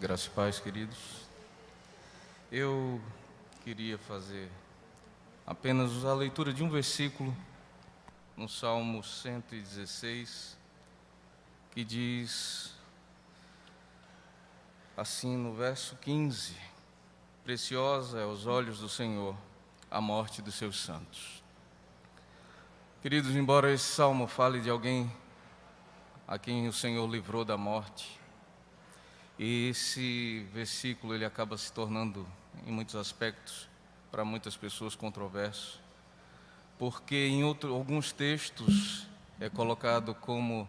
Graças e paz, queridos. Eu queria fazer apenas a leitura de um versículo no Salmo 116, que diz assim no verso 15: Preciosa é aos olhos do Senhor a morte dos seus santos. Queridos, embora esse salmo fale de alguém a quem o Senhor livrou da morte, e esse versículo ele acaba se tornando, em muitos aspectos, para muitas pessoas controverso, porque em alguns textos é colocado como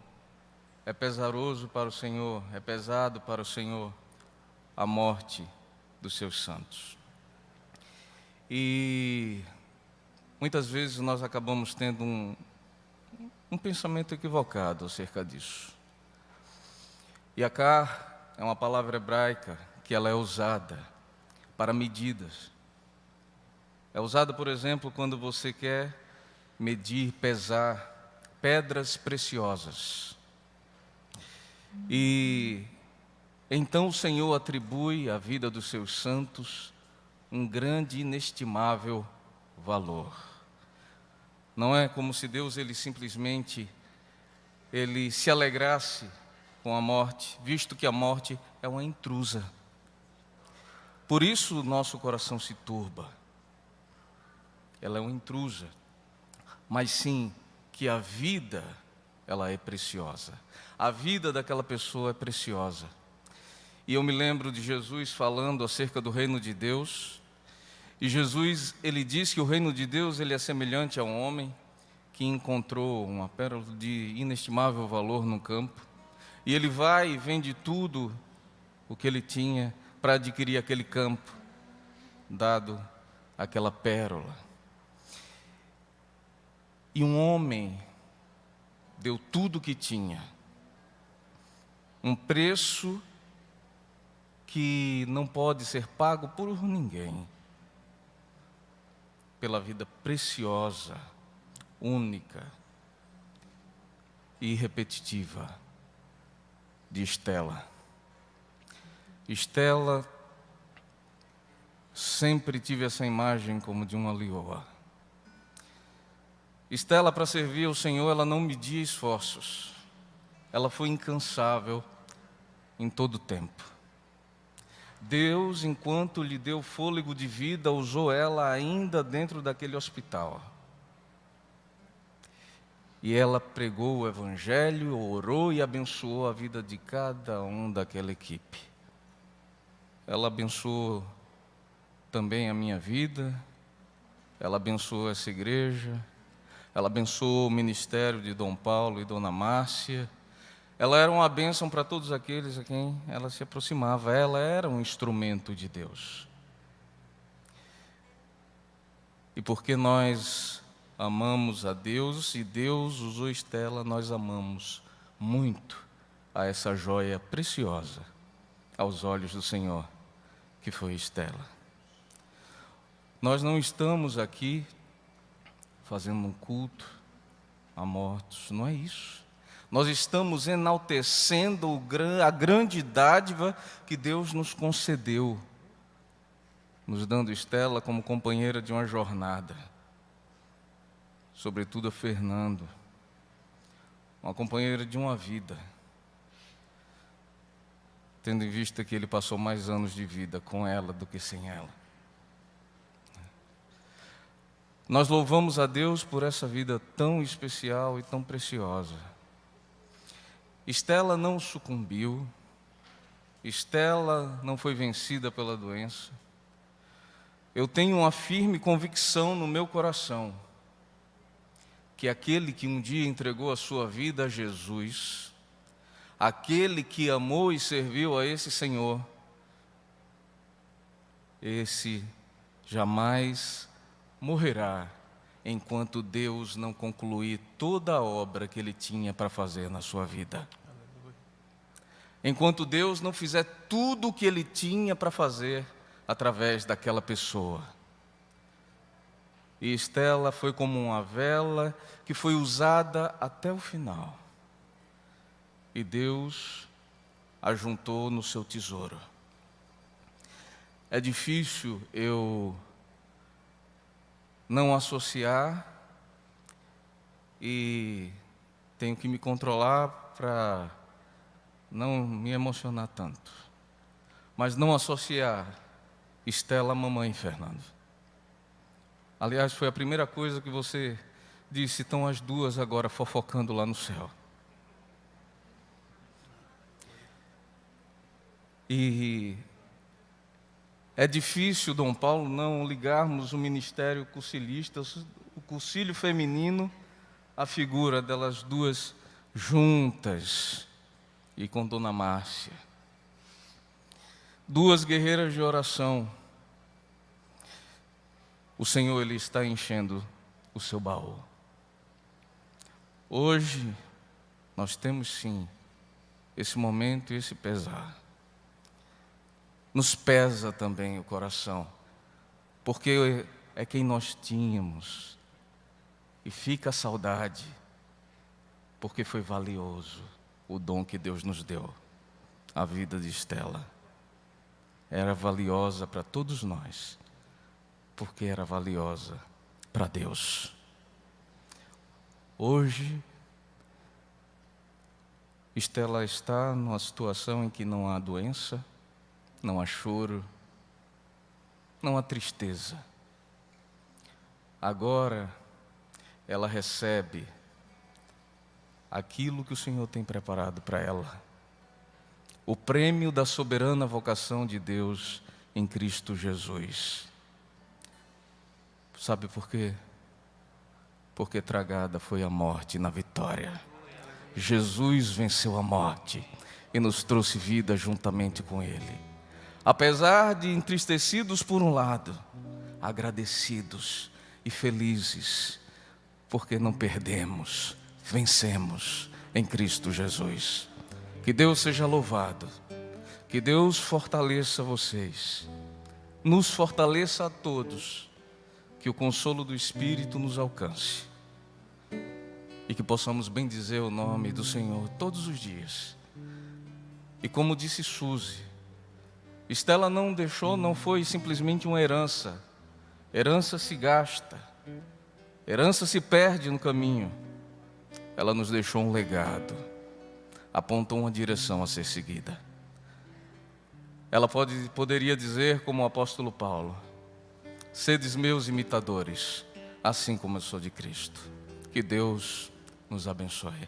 é pesaroso para o Senhor, é pesado para o Senhor a morte dos seus santos. E muitas vezes nós acabamos tendo um pensamento equivocado acerca disso. Yakar é uma palavra hebraica que ela é usada para medidas. É usada, por exemplo, quando você quer medir, pesar pedras preciosas. E então o Senhor atribui à vida dos seus santos um grande e inestimável valor. Não é como se Deus ele simplesmente se alegrasse com a morte, visto que a morte é uma intrusa. Por isso o nosso coração se turba. Ela é uma intrusa, mas sim que a vida, ela é preciosa. A vida daquela pessoa é preciosa. E eu me lembro de Jesus falando acerca do reino de Deus. E Jesus, ele diz que o reino de Deus, ele é semelhante a um homem que encontrou uma pérola de inestimável valor no campo. E ele vai e vende tudo o que ele tinha para adquirir aquele campo, dado aquela pérola. E um homem deu tudo o que tinha, um preço que não pode ser pago por ninguém, pela vida preciosa, única e repetitiva de Estela. Estela, sempre tive essa imagem como de uma leoa. Estela, para servir ao Senhor, ela não media esforços. Ela foi incansável em todo o tempo. Deus, enquanto lhe deu fôlego de vida, usou ela ainda dentro daquele hospital. E ela pregou o Evangelho, orou e abençoou a vida de cada um daquela equipe. Ela abençoou também a minha vida, ela abençoou essa igreja, ela abençoou o ministério de Dom Paulo e Dona Márcia. Ela era uma bênção para todos aqueles a quem ela se aproximava. Ela era um instrumento de Deus. E porque nós amamos a Deus e Deus usou Estela, nós amamos muito a essa joia preciosa aos olhos do Senhor, que foi Estela. Nós não estamos aqui fazendo um culto a mortos, não é isso. Nós estamos enaltecendo a grande dádiva que Deus nos concedeu, nos dando Estela como companheira de uma jornada. Sobretudo a Fernando, uma companheira de uma vida, tendo em vista que ele passou mais anos de vida com ela do que sem ela. Nós louvamos a Deus por essa vida tão especial e tão preciosa. Estela não sucumbiu, Estela não foi vencida pela doença. Eu tenho uma firme convicção no meu coração que aquele que um dia entregou a sua vida a Jesus, aquele que amou e serviu a esse Senhor, esse jamais morrerá enquanto Deus não concluir toda a obra que ele tinha para fazer na sua vida. Enquanto Deus não fizer tudo o que ele tinha para fazer através daquela pessoa. E Estela foi como uma vela que foi usada até o final. E Deus a juntou no seu tesouro. É difícil eu não associar e tenho que me controlar para não me emocionar tanto. Mas não associar Estela, mamãe e Fernando. Aliás, foi a primeira coisa que você disse, estão as duas agora fofocando lá no céu. E é difícil, Dom Paulo, não ligarmos o ministério cursilista, o cursilho feminino, à figura delas duas juntas e com Dona Márcia. Duas guerreiras de oração. O Senhor, Ele está enchendo o seu baú. Hoje, nós temos sim esse momento e esse pesar. Nos pesa também o coração, porque é quem nós tínhamos. E fica a saudade, porque foi valioso o dom que Deus nos deu. A vida de Estela era valiosa para todos nós, porque era valiosa para Deus. Hoje, Estela está numa situação em que não há doença, não há choro, não há tristeza. Agora, ela recebe aquilo que o Senhor tem preparado para ela. O prêmio da soberana vocação de Deus em Cristo Jesus. Sabe por quê? Porque tragada foi a morte na vitória. Jesus venceu a morte e nos trouxe vida juntamente com Ele. Apesar de entristecidos por um lado, agradecidos e felizes, porque não perdemos, vencemos em Cristo Jesus. Que Deus seja louvado, que Deus fortaleça vocês, nos fortaleça a todos, que o consolo do Espírito nos alcance e que possamos bendizer o nome do Senhor todos os dias. E como disse Suzy, Estela não deixou, não foi simplesmente uma herança. Herança se gasta, herança se perde no caminho. Ela nos deixou um legado, apontou uma direção a ser seguida. Ela poderia dizer como o apóstolo Paulo: sedes meus imitadores, assim como eu sou de Cristo. Que Deus nos abençoe.